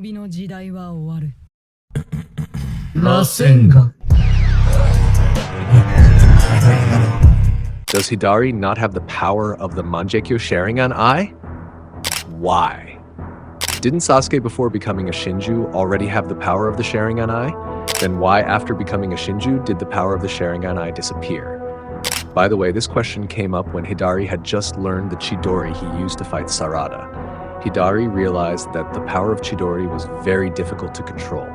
びの時代は終わる。螺旋が Does Hidari not have the power of the mangekyou Sharingan eye? Why? Didn't Sasuke before becoming a Shinju already have the power of the Sharingan eye? Then why after becoming a Shinju did the power of the Sharingan eye disappear? By the way, this question came up when Hidari had just learned the chidori he used to fight Sarada. Hidari realized that the power of chidori was very difficult to control.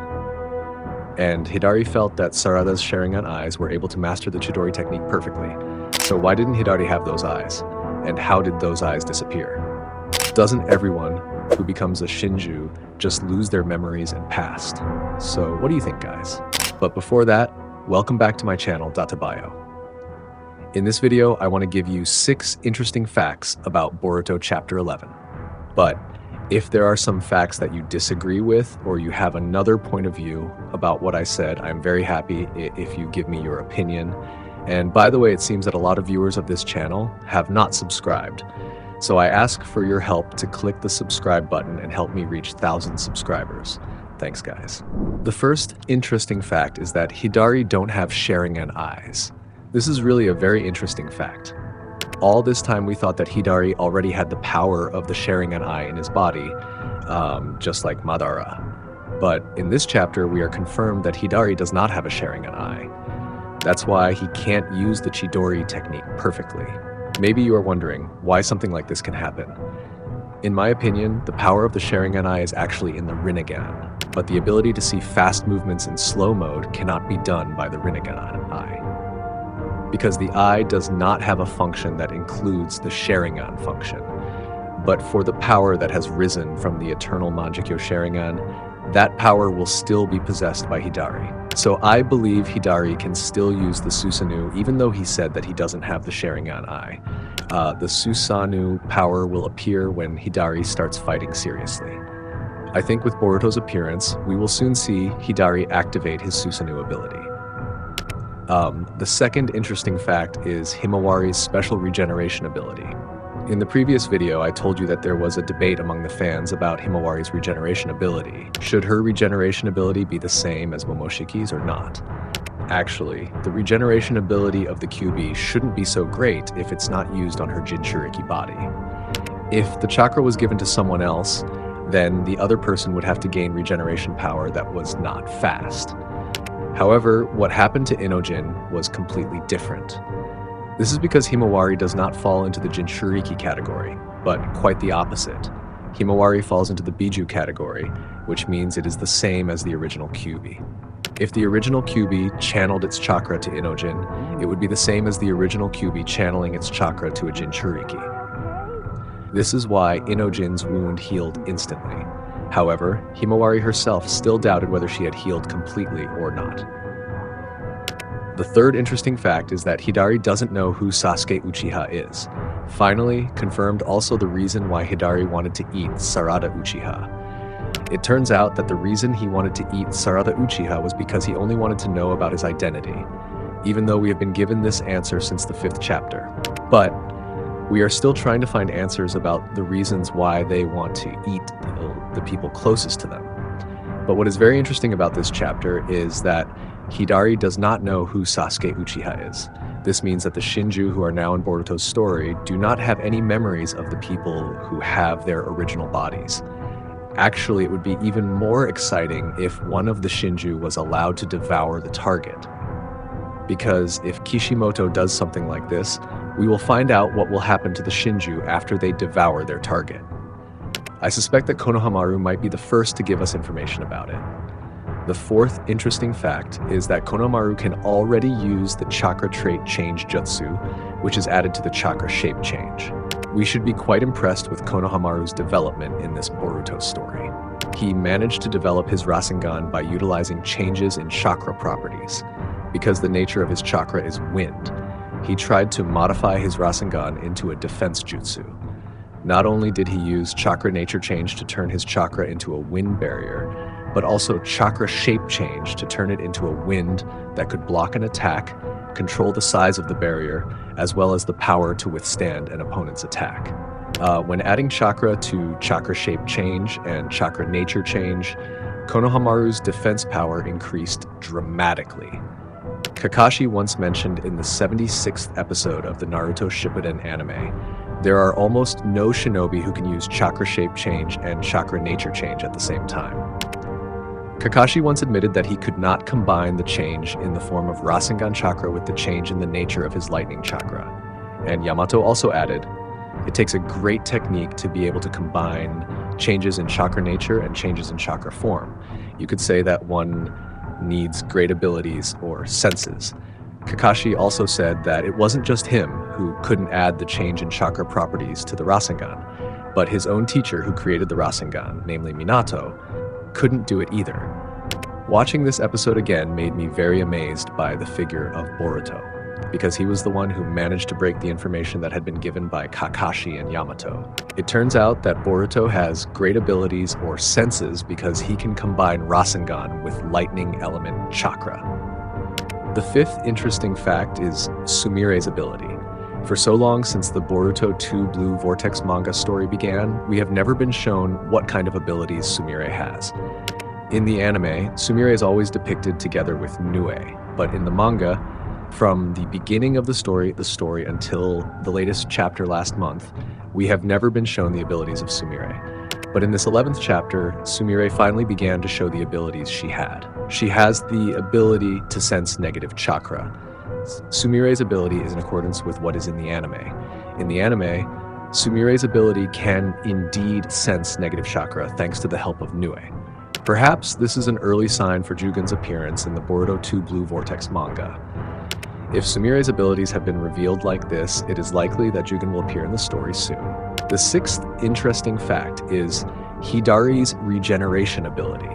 And Hidari felt that Sarada's Sharingan eyes were able to master the chidori technique perfectly. So why didn't Hidari have those eyes? And how did those eyes disappear? Doesn't everyone who becomes a Shinju just lose their memories and past? So what do you think, guys? But before that, welcome back to my channel, Databayo. In this video, I want to give you 6 interesting facts about Boruto Chapter 11. But if there are some facts that you disagree with, or you have another point of view about what I said, I'm very happy if you give me your opinion. And by the way, it seems that a lot of viewers of this channel have not subscribed. So I ask for your help to click the subscribe button and help me reach 1,000 subscribers. Thanks, guys. The first interesting fact is that Hidari don't have Sharingan eyes. This is really a very interesting fact. All this time we thought that Hidari already had the power of the Sharingan eye in his body, just like Madara. But in this chapter, we are confirmed that Hidari does not have a Sharingan eye. That's why he can't use the chidori technique perfectly. Maybe you are wondering why something like this can happen. In my opinion, the power of the Sharingan eye is actually in the Rinnegan, but the ability to see fast movements in slow mode cannot be done by the Rinnegan eye. Because the eye does not have a function that includes the Sharingan function. But for the power that has risen from the eternal mangekyou Sharingan, that power will still be possessed by Hidari. So I believe Hidari can still use the susano'o even though he said that he doesn't have the Sharingan eye. The susano'o power will appear when Hidari starts fighting seriously. I think with Boruto's appearance, we will soon see Hidari activate his susano'o ability. The second interesting fact is Himawari's special regeneration ability. In the previous video, I told you that there was a debate among the fans about Himawari's regeneration ability. Should her regeneration ability be the same as Momoshiki's or not? Actually, the regeneration ability of the Kyuubi shouldn't be so great if it's not used on her Jinchuriki body. If the chakra was given to someone else, then the other person would have to gain regeneration power that was not fast. However, what happened to Inojin was completely different. This is because Himawari does not fall into the Jinchuriki category, but quite the opposite. Himawari falls into the Biju category, which means it is the same as the original Kyuubi. If the original Kyuubi channeled its chakra to Inojin, it would be the same as the original Kyuubi channeling its chakra to a Jinchuriki. This is why Inojin's wound healed instantly. However, Himawari herself still doubted whether she had healed completely or not. The third interesting fact is that Hidari doesn't know who Sasuke Uchiha is. Finally, confirmed also the reason why Hidari wanted to eat Sarada Uchiha. It turns out that the reason he wanted to eat Sarada Uchiha was because he only wanted to know about his identity, even though we have been given this answer since the 5th chapter. But we are still trying to find answers about the reasons why they want to eat the people closest to them. But what is very interesting about this chapter is that Hidari does not know who Sasuke Uchiha is. This means that the Shinju who are now in Boruto's story do not have any memories of the people who have their original bodies. Actually, it would be even more exciting if one of the Shinju was allowed to devour the target. Because if Kishimoto does something like this, we will find out what will happen to the Shinju after they devour their target. I suspect that Konohamaru might be the first to give us information about it. The fourth interesting fact is that Konohamaru can already use the chakra trait change jutsu, which is added to the chakra shape change. We should be quite impressed with Konohamaru's development in this Boruto story. He managed to develop his Rasengan by utilizing changes in chakra properties. Because the nature of his chakra is wind, he tried to modify his Rasengan into a defense jutsu. Not only did he use chakra nature change to turn his chakra into a wind barrier, but also chakra shape change to turn it into a wind that could block an attack, control the size of the barrier, as well as the power to withstand an opponent's attack. When adding chakra to chakra shape change and chakra nature change, Konohamaru's defense power increased dramatically. Kakashi once mentioned in the 76th episode of the Naruto Shippuden anime, there are almost no shinobi who can use chakra shape change and chakra nature change at the same time. Kakashi once admitted that he could not combine the change in the form of Rasengan chakra with the change in the nature of his lightning chakra. And Yamato also added, it takes a great technique to be able to combine changes in chakra nature and changes in chakra form. You could say that one needs great abilities or senses. Kakashi also said that it wasn't just him who couldn't add the change in chakra properties to the Rasengan, but his own teacher who created the Rasengan, namely Minato, couldn't do it either. Watching this episode again made me very amazed by the figure of Boruto, because he was the one who managed to break the information that had been given by Kakashi and Yamato. It turns out that Boruto has great abilities or senses because he can combine Rasengan with lightning element chakra. The fifth interesting fact is Sumire's ability. For so long since the Boruto 2 Blue Vortex manga story began, we have never been shown what kind of abilities Sumire has. In the anime, Sumire is always depicted together with Nue, but in the manga, from the beginning of the story until the latest chapter last month, we have never been shown the abilities of Sumire. But in this 11th chapter, Sumire finally began to show the abilities she had. She has the ability to sense negative chakra. Sumire's ability is in accordance with what is in the anime. In the anime, Sumire's ability can indeed sense negative chakra thanks to the help of Nue. Perhaps this is an early sign for Jugen's appearance in the Boruto 2 Blue Vortex manga. If Sumire's abilities have been revealed like this, it is likely that Jugen will appear in the story soon. The sixth interesting fact is Hidari's regeneration ability.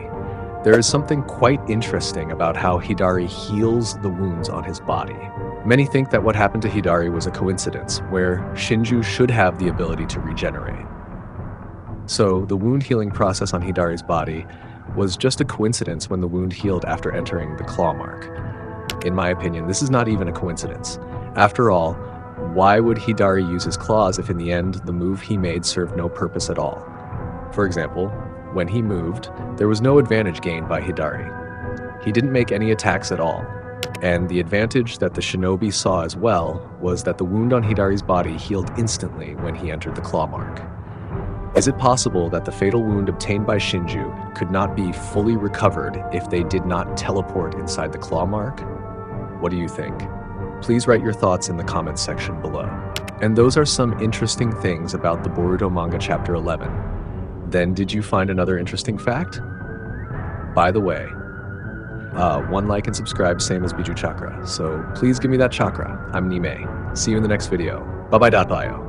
There is something quite interesting about how Hidari heals the wounds on his body. Many think that what happened to Hidari was a coincidence, where Shinju should have the ability to regenerate. So the wound healing process on Hidari's body was just a coincidence when the wound healed after entering the claw mark. In my opinion, this is not even a coincidence. After all, why would Hidari use his claws if in the end the move he made served no purpose at all? For example, when he moved, there was no advantage gained by Hidari. He didn't make any attacks at all, and the advantage that the shinobi saw as well was that the wound on Hidari's body healed instantly when he entered the claw mark. Is it possible that the fatal wound obtained by Shinju could not be fully recovered if they did not teleport inside the claw mark? What do you think? Please write your thoughts in the comments section below. And those are some interesting things about the Boruto manga chapter 11. Then did you find another interesting fact? By the way, one like and subscribe, same as Biju Chakra. So please give me that chakra. I'm Nime. See you in the next video. Bye-bye.bio.